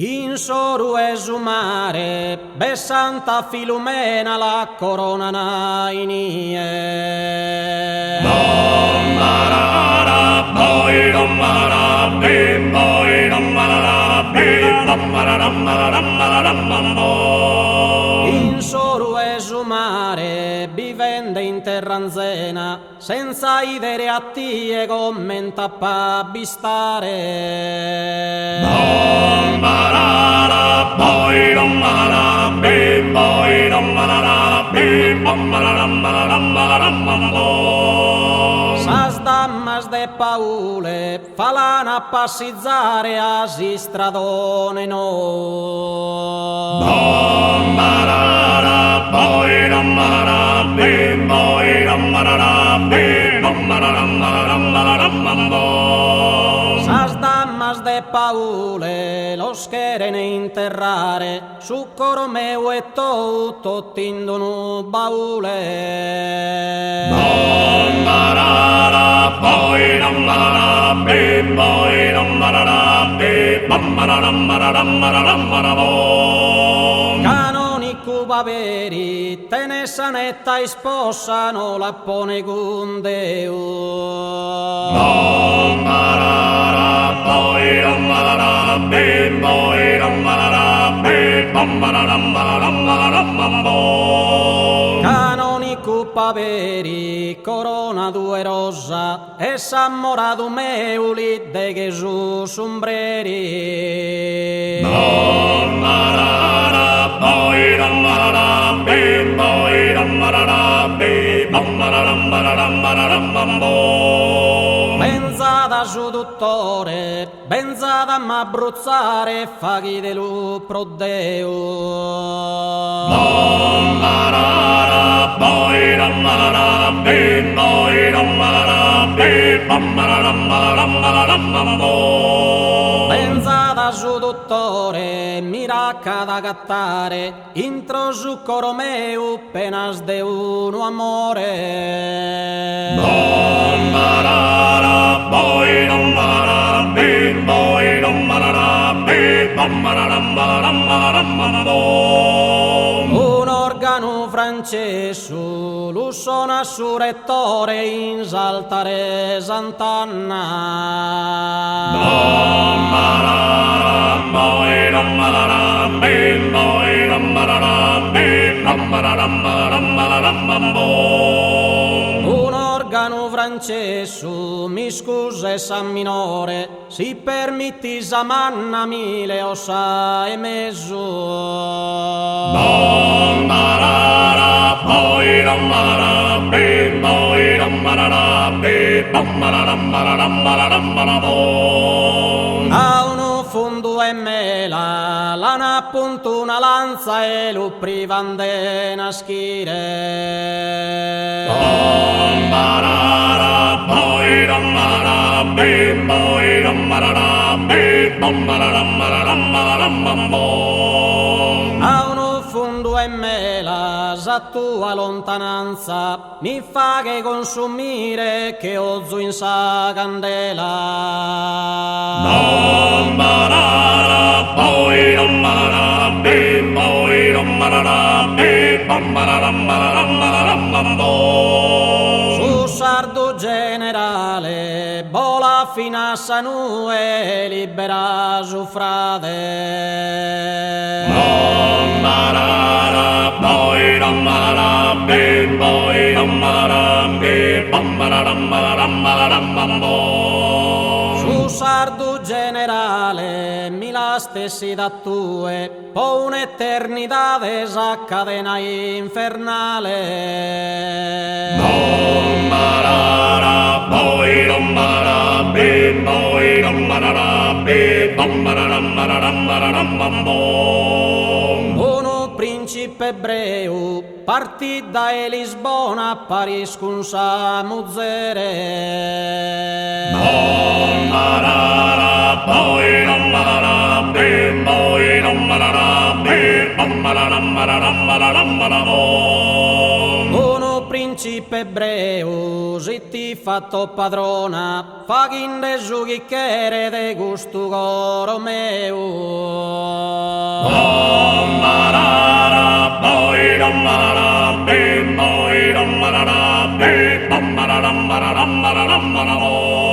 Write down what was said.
In soru esumare, Santa Filumena la corona nainie. Bombarara, boy, dombara, bim, boy, dombara, bim, bombara, In soru esumare, vivende in terranzena, senza idere a tie commenta pa bistare. Bombarara, boy, dombara, bim, boy, dombara, bim, bombara, Sas dammas de Paule falana passizzare a stradone no. Bombarara, boy, dombara, bim, boy, dombara, bim, bombara, Sas dammas de Paule los quieren interrare, su coro meu e tutto tindonu baule. Bombarara, boy, dombara, bim, boy, dombara, bim, bombara, Canonico baveri, te ne sanetta e sposano la pone gundeu. Bombarara, boy, dombara, bim, boy, dombara, bim, bombara, Canonico paveri, corona due rosa, e s'ammorado meuli de Gesù sombreri. Bombarara, boy, dombara, bim, boy, dombara, bim, bombara, Benzada su dottore, benzada m'abbruzzare, faghi de lu prodeu. Bombarara, boy, dombara, bim, boy, dombara, bim, bombara, Benzada su dottore, miracca da gattare, intro su coro meu, penas de uno amore. Bombarara, boy, dombara, bim, boy, dombara, bim, bombara, Un organo francese, lo suona su rettore in saltare Sant'Anna. Bombarara, boy, dombara, bim, boy, dombara, bim, bombara, Un organo francese, mi scuse San minore, si permetti Samanna mille ossa e mezzo. Bombarara, boy, dombara, bim, boy, dombara, bim, bombara, A uno fondo e mela, lana appunto una lanza e lo privande naschire. Bombarara, boy, dombara, bim, boy, dombara, bim, bombara, A uno fondo e mela, sa tua lontananza, mi fa che consumire che ozzo in sa candela. Bombarara, boy, dombara, bim, boy, dombara, bim, bombara, Su sardo generale, bola fina sanue, libera su frade. Bombarara, boy, dombara, bim, boy, dombara, bim, bombara, Su sardo generale, mi la stessi da tue, po' un'eternità sa cadena infernale. Bombarara, boy, dombara, bim, boy, dombara, bim, bombara, Uno principe ebreo, partì da Lisbona a Paris con sa muzzere. Bombarara, boy, dombara, bim, boy, dombara, bim, bombara, Uno principe principe ebreo, si ti fatto padrona, faghin de giughichere de gusto coro meu. Bom barara, boi dom barara, bim boi dom barara, bim bom bararam bararam bararam baramo.